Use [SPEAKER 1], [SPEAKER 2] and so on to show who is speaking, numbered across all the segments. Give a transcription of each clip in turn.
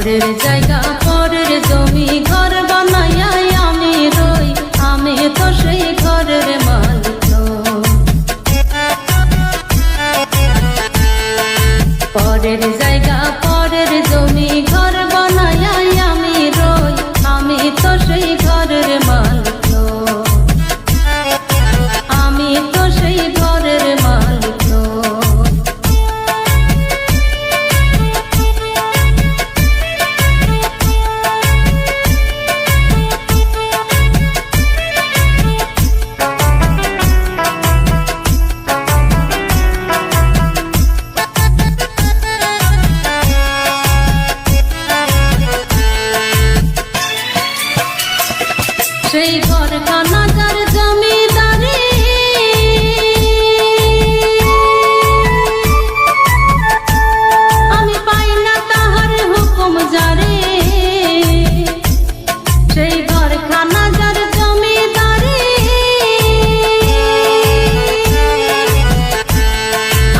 [SPEAKER 1] পরের জায়গা পরের জমি ঘর বানাইয়া আমি রই, আমি তো সেই ঘরের মালিক নই। পরের জায়গা পরের জমি ঘর বানাইয়া আমি রই, আমি তো সেই ঘরের মালিক নই, আমি তো সেই ঘরের মালিক নই। সেই ঘরখানা যার জমিদারি, আমি পাই না তাহার হুকুম জারি। সেই ঘরখানা যার জমিদারি,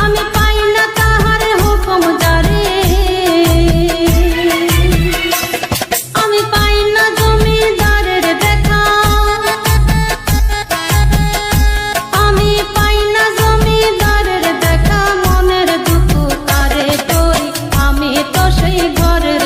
[SPEAKER 1] আমি পাই না তাহার হুকুম জারি। আমি পাই না জমিদারের দেখা, আমি পাই না জমিদারের দেখা, মনের দুঃখ তারে করি, আমি তো সেই ঘরের